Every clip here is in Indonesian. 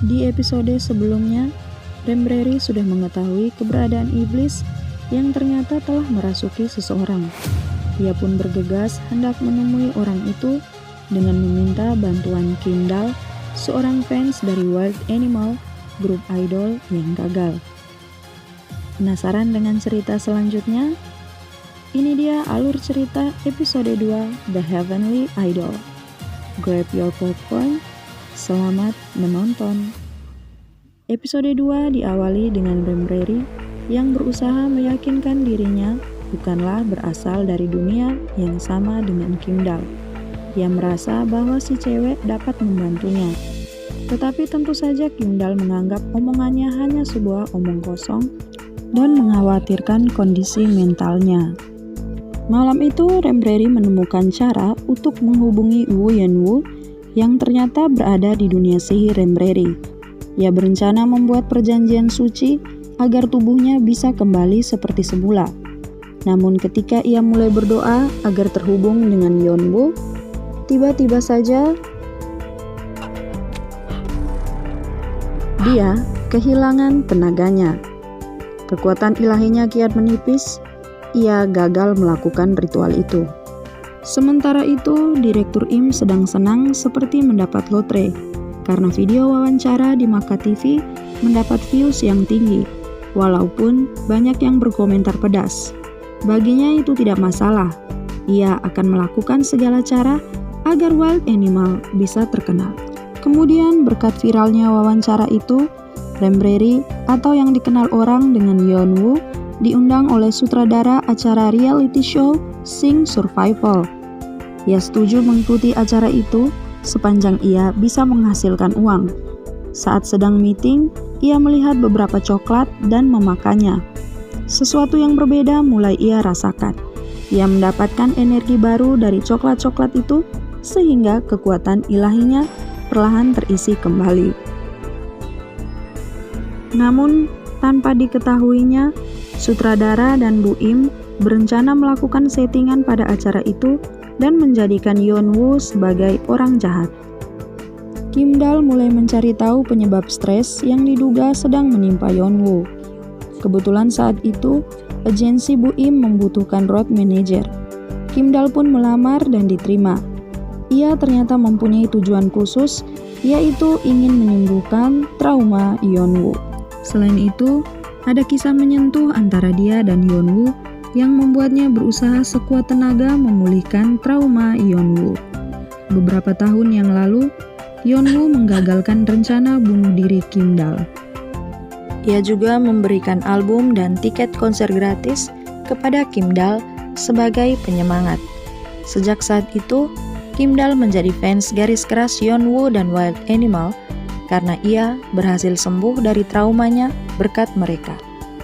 Di episode sebelumnya, Rembreri sudah mengetahui keberadaan iblis yang ternyata telah merasuki seseorang. Ia pun bergegas hendak menemui orang itu dengan meminta bantuan Kimdal, seorang fans dari Wild Animal, grup idol yang gagal. Penasaran dengan cerita selanjutnya? Ini dia alur cerita episode 2 The Heavenly Idol. Grab your popcorn, selamat menonton. Episode 2 diawali dengan Rembreri yang berusaha meyakinkan dirinya bukanlah berasal dari dunia yang sama dengan Kimdal. Ia merasa bahwa si cewek dapat membantunya. Tetapi tentu saja Kimdal menganggap omongannya hanya sebuah omong kosong dan mengkhawatirkan kondisi mentalnya. Malam itu Rembreri menemukan cara untuk menghubungi Woo Yeon-woo yang ternyata berada di dunia sihir Rembreri. Ia berencana membuat perjanjian suci agar tubuhnya bisa kembali seperti semula. Namun ketika ia mulai berdoa agar terhubung dengan Yeon-woo, tiba-tiba saja dia kehilangan tenaganya. Kekuatan ilahinya kian menipis, ia gagal melakukan ritual itu. Sementara itu, Direktur Im sedang senang seperti mendapat lotre, karena video wawancara di Maka TV mendapat views yang tinggi, walaupun banyak yang berkomentar pedas. Baginya itu tidak masalah, ia akan melakukan segala cara agar Wild Animal bisa terkenal. Kemudian berkat viralnya wawancara itu, Rembreri atau yang dikenal orang dengan Yeon-woo diundang oleh sutradara acara reality show Sing Survival. Ia setuju mengikuti acara itu sepanjang ia bisa menghasilkan uang. Saat sedang meeting, ia melihat beberapa coklat dan memakannya. Sesuatu yang berbeda mulai ia rasakan. Ia mendapatkan energi baru dari coklat-coklat itu sehingga kekuatan ilahinya perlahan terisi kembali. Namun, tanpa diketahuinya, sutradara dan Bu Im berencana melakukan settingan pada acara itu dan menjadikan Yeon-woo sebagai orang jahat. Kimdal mulai mencari tahu penyebab stres yang diduga sedang menimpa Yeon-woo. Kebetulan saat itu, agensi Bu Im membutuhkan road manager. Kimdal pun melamar dan diterima. Ia ternyata mempunyai tujuan khusus, yaitu ingin menyembuhkan trauma Yeon-woo. Selain itu, ada kisah menyentuh antara dia dan Yeon-woo yang membuatnya berusaha sekuat tenaga memulihkan trauma Yeon-woo. Beberapa tahun yang lalu, Yeon-woo menggagalkan rencana bunuh diri Kimdal. Ia juga memberikan album dan tiket konser gratis kepada Kimdal sebagai penyemangat. Sejak saat itu, Kimdal menjadi fans garis keras Yeon-woo dan Wild Animal karena ia berhasil sembuh dari traumanya berkat mereka.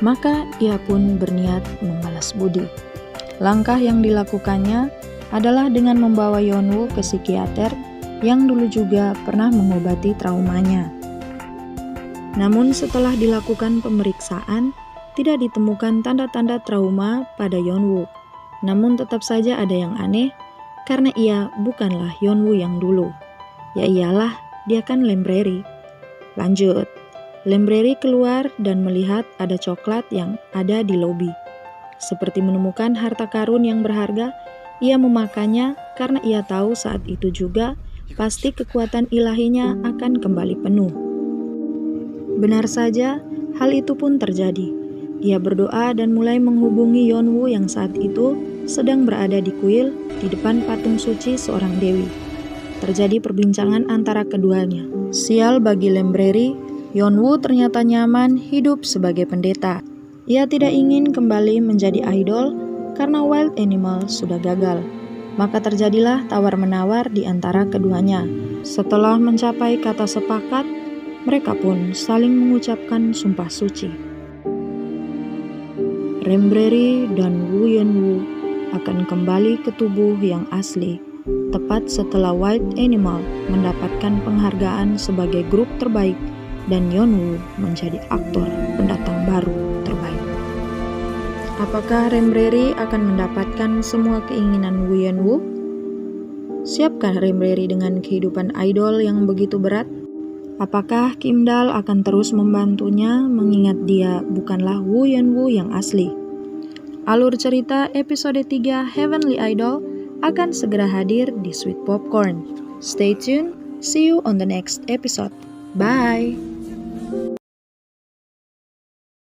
Maka ia pun berniat membalas budi. Langkah yang dilakukannya adalah dengan membawa Yeon-woo ke psikiater yang dulu juga pernah mengobati traumanya. Namun setelah dilakukan pemeriksaan, tidak ditemukan tanda-tanda trauma pada Yeon-woo. Namun tetap saja ada yang aneh, karena ia bukanlah Yeon-woo yang dulu. Ya iyalah, dia kan Rembreri. Lanjut, Rembreri keluar dan melihat ada coklat yang ada di lobi. Seperti menemukan harta karun yang berharga, ia memakannya karena ia tahu saat itu juga pasti kekuatan ilahinya akan kembali penuh. Benar saja, hal itu pun terjadi. Ia berdoa dan mulai menghubungi Yeon-woo yang saat itu sedang berada di kuil di depan patung suci seorang dewi. Terjadi perbincangan antara keduanya. Sial bagi Rembreri, Yeon-woo ternyata nyaman hidup sebagai pendeta. Ia tidak ingin kembali menjadi idol karena Wild Animal sudah gagal. Maka terjadilah tawar-menawar di antara keduanya. Setelah mencapai kata sepakat, mereka pun saling mengucapkan sumpah suci. Rembreri dan Woo Yeon-woo akan kembali ke tubuh yang asli, tepat setelah Wild Animal mendapatkan penghargaan sebagai grup terbaik dan Yeon-woo menjadi aktor pendatang baru terbaik. Apakah Rembreri akan mendapatkan semua keinginan Woo Yeon-woo? Siapkah Rembreri dengan kehidupan idol yang begitu berat? Apakah Kim Dal akan terus membantunya mengingat dia bukanlah Woo Yeon-woo yang asli? Alur cerita episode 3 Heavenly Idol akan segera hadir di Sweet Popcorn. Stay tuned, see you on the next episode. Bye!